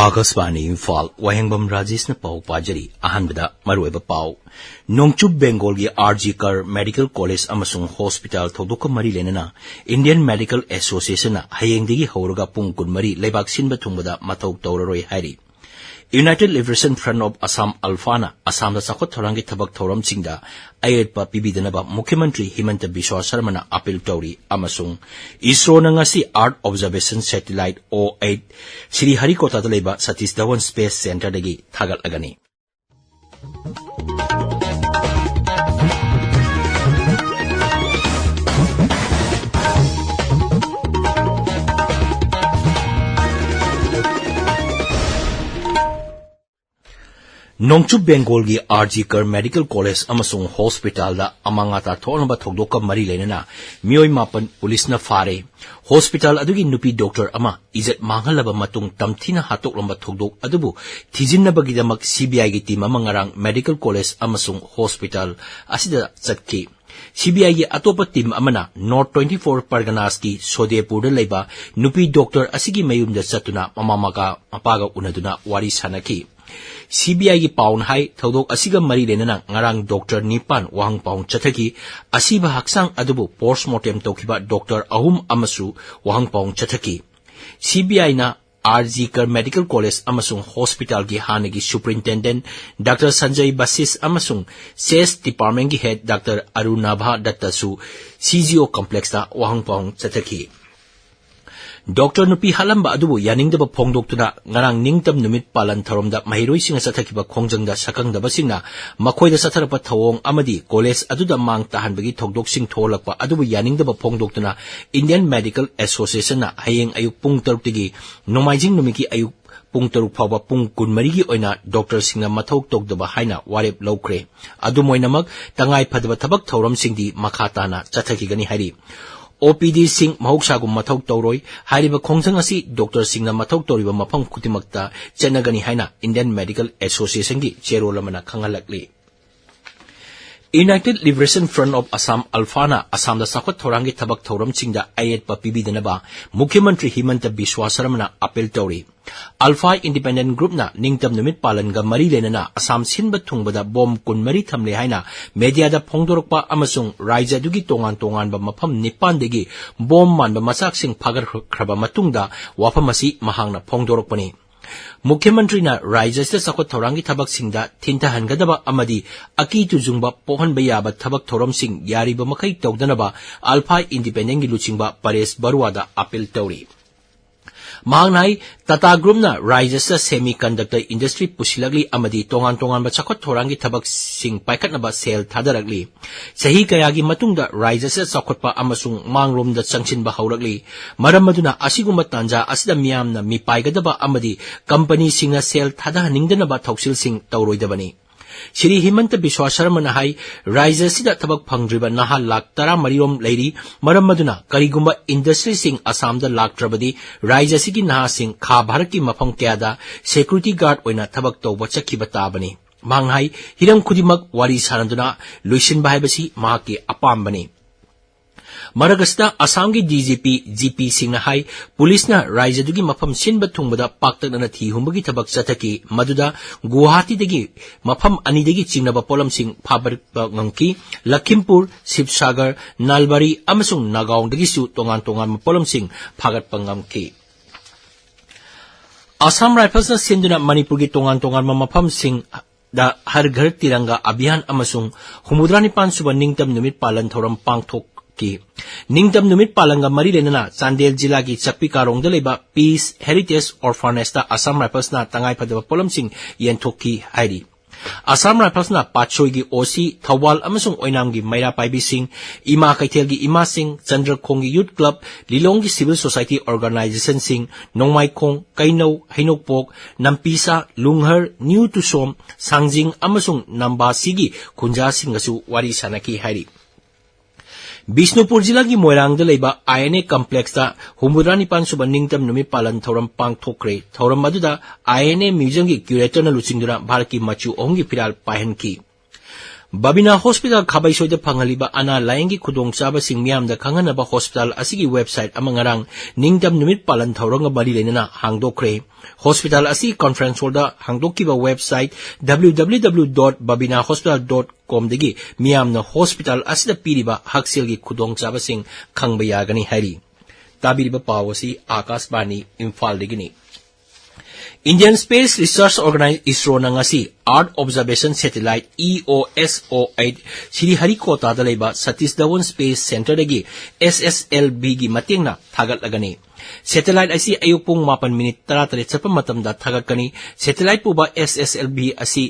Akashvani Imphal Wahengbam Rajesh na pau pajari ahanbada marueba pau Nongchub Bengal gi RG Kar Medical College amasung Hospital thoduka mari lenana Indian Medical Association na hayengdigi hauruga pung kunmari lebak sinba thungbada mathau tawraroi hairi United Liberation Front of Assam Alfana Assam da sakot thorangi thabak thoram singda ayetpa pibidanaba Mukhyamantri Himanta Biswa Sharma na appeal tawri amasung ISRO na ngasi Earth Observation Satellite 08 Sri Harikota da leba Satish Dhawan Space Center dagi thagal agani Nongchub Bengal gi RG Kar Medical College amasung Hospital da amangata thonaba thogdoka mari lenana mioi mapan police na fare Hospital adugi nupi doctor ama izat manghalaba matung tamthina hatoklamba thogdok adubu thijinnabagi damak CBI gi team amangarang Medical College amasung Hospital asida chatki CBI gi atopa team amana North 24 Parganas ki Sodepur da leiba nupi doctor asigi mayumda chatuna mamamaka mapaga unaduna wari sanaki CBI gi paun hai thodok asiga mari lenana ngarang doctor nipan wahang paun chathaki asiba haksang adubu postmortem tokiba doctor ahum amasu wahang paun chathaki CBI na RG Kar Medical College amasung Hospital gi hanagi superintendent Dr. Sanjay Basis amasung SES department gi head Dr. Arunabha Dattasu CGO complex da wahang paun chathaki Dr. Nupi Halamba adubu yaningdaba phongdoktuna ngarang ningtam numit palan tharomda mahiroi singa sathakiba khongjangda sakangdaba singna makoida satharapa thawong amadi college aduda mang tahanbagi thogdok sing tholakpa adubu yaningdaba phongdoktuna Indian Medical Association na hayeng ayuk pung taruptigi nomaijing numiki ayuk pung taruk phawba pung kunmarigi oina doctor singna mathok tokdaba haina warep lawkre adumoinamak tangai phadaba thabak thoram singdi makhatana chathakigani hari OPD Singh Mahoksagum Mathau Tauroi, Hariba Khongjang asi Dr. Singh na Mathau Tauriba Mapam Kutimakta, Chenagani Haina, Indian Medical Association gi Cherolamana Kangalakli. United Liberation Front of Assam Alfana, Assam da Sakot Thorangi Tabak Thoram Singda Ayet pa Pibidanaba, Mukhyamantri Himanta Biswa Sharma na appeal tauri. Alpha Independent Group na ningtam numit palan ga mari lenana Assam sinba thungbada bom kun mari thamle haina media da phongdorokpa amasung raija dugi tongan ba mafam nipan degi bom man ba masak sing phagar khraba matungda wafamasi mahangna phongdorokpani Mukhyamantri na raija se sakot thorangi thabak singda thinta hangadaba amadi aki tujungba pohan bayaba thabak thoram sing yariba makai tawdanaba Alpha Independent gi luchingba Paresh Barua da appeal tauri Mahangnai Tata Group na Raijasa Semiconductor Industry pusilagli amadi tongan ba chakot thorangi thabak sing paikatnaba sel thadaragli sahi kayagi matungda Raijasa sakotpa amasung mangrom da changchinba hauragli maram maduna asiguma tanja asida miyamna mipaigadaba amadi company singna sel thadahaningdanaba thoksil sing tawroidabani Shri Himanta Biswa Sharma na hai Raija sida thabak phangdriba naha lak tara marirom leiri maram maduna karigumba industry sing Assam da lak trabadi Raija sigi naha sing kha bharat ki mafam kyada security guard oina thabak tawba chakhiba tabani manghai hiram khudimak wari sananduna luisin bahibasi mahaki apambani Maragasta Assam gi DGP GP Singh na hai police na Raija dugi mafam sinba thungbada paktak na thi humbagi thabak chathaki maduda Guwahati dagi mafam ani dagi chingnaba polam sing phabar ngangki Lakhimpur Sibsagar Nalbari amasung Nagaon dagi su tongan polam sing phagat pangamki Assam Rifles na sinduna Manipur gi tongan mafam sing da har ghar tiranga abhiyan amasung humudrani pan suba ningtam numit palan thoram pangthok Ningtam numit palanga mari lenana Chandel jila gi Chakpi Karong leba Peace Heritage Orphanage ta Assam Rifles na tangai phadaba polam sing yenthokki hairi Assam Rifles na Pachoi gi OC Thawal amasung Oinam gi Maira Paibi Singh Ima Kaithel gi Ima Singh Chandrakhong gi Youth Club Lilong gi Civil Society Organization Singh Nongmeikapam Kainau Hainokpok Nampisa Lunghar New Tusom Sangjing amasung Namba sigi Khunja Singh asu wari sanaki hairi Bisnupur jila gi Moirang da leiba INA complex da humudrani pan suba ningtam numi palan thoram pang thokre thoram maduda INA museum gi curator na luchingdura bharaki machu ongi piral pahen ki Babina Hospital Khabay Soida Phangaliba Ana Layangi Khudong Chaba Sing Miam da Khanganaba Hospital asigi website amangarang ningtam numit palan thawranga bali lenana hangdokre. Hospital asi conference hall da hangdokiba website www.babinahospital.com dagi miamna hospital asida piriba haksilgi khudong chaba sing khangba yagani hari. Tabiriba pawasi Akashbani Imphal digini. Indian Space Research Organization ISRO nangasi Earth Observation Satellite EOS-08 Sriharikota dalaiba Satish Dhawan Space Center dagi SSLV gi matingna thagatlagani. Satellite asi ayupung 8 minute 33 chapa matamda thagatkani. Satellite puba SSLV asi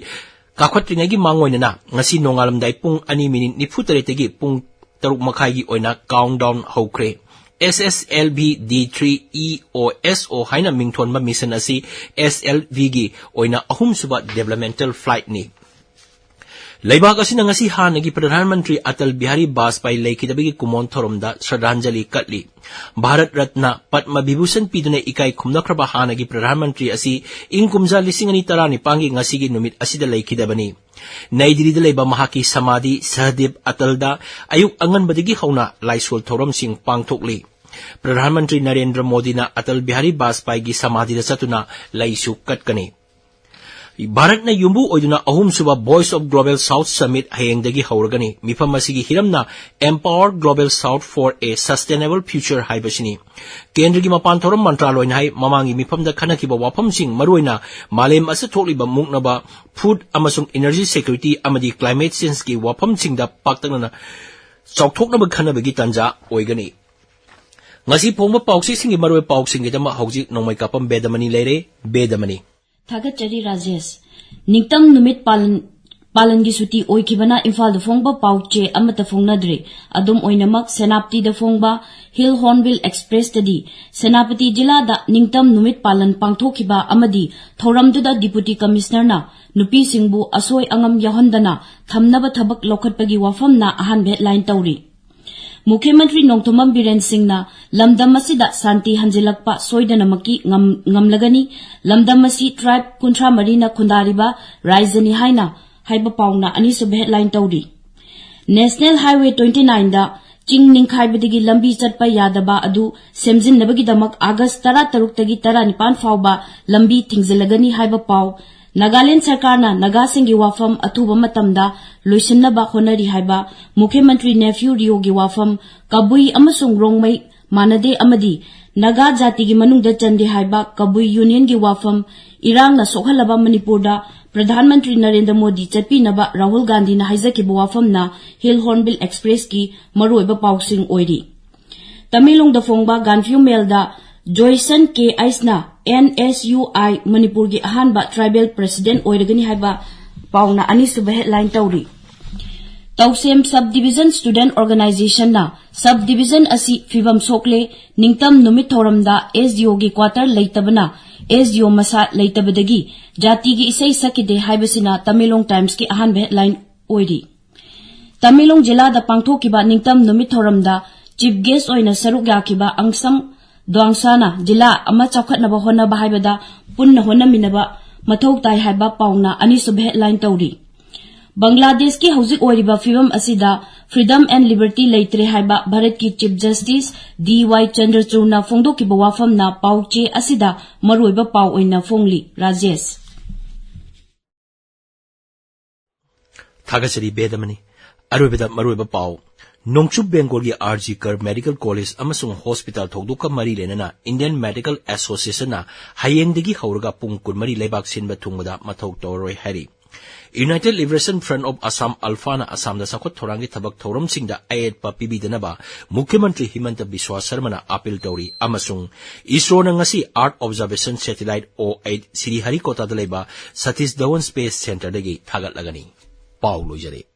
kakhatringagi mangoinana ngasi nongalamdai pung 2 minute 43 tagi pung 3 makhai gi oina countdown hokre. SSLV D3 EOSO haina mingthonba mission asi SLV gi oina ahum suba developmental flight ni. Laibak asina ngasi hanagi Pradhan Mantri Atal Bihari Vajpayee laikidabagi kumon thoromda Shraddhanjali katli. Bharat Ratna Padma Vibhushan piduna ikai khumnakraba hanagi Pradhan Mantri asi ingkumja 2019 ngasigi numit asida laikidabani. Nai Delhi da laiba mahaki samadhi Sahadev Atalda ayuk anganbadagi hauna laisol thorom sing pangthokli. Pradhan Mantri Narendra Modi na Atal Bihari Vajpayee gi samadhi da satuna laisu katkani. Bharat na yumbu oiduna ahum suba Voice of Global South Summit hayengdagi hauragani. Mifam asigi hiramna Empower Global South for a Sustainable Future haibasini. Kendra gi mapan thorom mantraloy na hay mamangi mifam da khanakiba wafam sing maruina malem asa thokliba muknaba food amasung energy security amadi climate change gi wafam sing da paktangna chawthoknaba khanabagi tanja oigani. Ngasi phongba pauksi singi maroi pauksing gi dama hojik Nongmeikapam Bedamani lere Bedamani. Thagachari Rajesh Ningtam numit palan gi suti oikibana Imphal da phongba pauche amata phongnadre adum oinamak Senapati da phongba Hill Hornbill Express tadi Senapati jila da ningtam numit palan pangthokiba amadi thoramduda Deputy Commissioner na nupi singbu asoi angam yahondana thamnaba thabak lokhatpagi wafamna ahan headline tawri. Mukhyamantri Nongthombam Biren Singh na lamdam asida santi hanjilakpa soidanamaki ngamlagani lamdam asi tribe kunthra marina khundariba raizani haina haiba pauna anisub headline tawri. National Highway 29 da ching ningkhaibadigi lambi chatpa yadaba adu semjinnabagi damak August 13 tagi 19 fawba lambi thingzilagani haiba paw Nagaland Sarkarna Nagasingi wafam atuba matamda loisinaba honari haiba Mukhyamantri nephew Rio gi wafam kabui amasung rongmai manade amadi Naga jati gi manungda chande haiba kabui union gi wafam irang na sokhalaba Manipurda Pradhan Mantri Narendra Modi chatpinaba Rahul Gandhi na haizakiba wafam na Hill Hornbill Express ki maruiba pausing oiri. Tamilong da phongba Ganfyu Melda Joyson K. Aisna NSUI Manipur gi ahanba tribal president oiragani haiba pauna anisuba headline tawri. Tausem Subdivision Student Organization na Subdivision asi fibam sokle ningtam numit thoramda SDO gi quarter leitabana SDO masa leitabadagi jati gi isai sakide haibasina Tamilong Times ki ahanba headline oiri. Tamilong jila da pangthokiba ningtam numit thoramda chief guest oina saruk yakiba angsam Dwangsana jila ama chawkhatnaba honaba haibada punna honaminaba mathau tai haiba pauna anisub headline tawri. Bangladesh ki hojik oiriba fibam asida freedom and liberty leitre haiba Bharat ki Chief Justice D.Y. Chandrachud na phongdokiba wafam na pauche asida maruiba pau oina phongli. Rajesh Thagachari Bedamani aruibada maruiba pau Nongchup Bengal gi RG Kar Medical College amasung Hospital thogduka mari lenana Indian Medical Association na hayengdagi hauraga pung kunmari leibak sinba thungmada mathau toroi hari. United Liberation Front of Assam Alphana Assam da sakhot thorangi thabak thorom singda ayet pa pibidanaba Mukhyamantri Himanta Biswa Sharma na appeal tori amasung ISRO na ngasi Earth Observation Satellite 08 Sriharikota da leiba Satish Dhawan Space Center dagi thagatlagani. Pau loijare.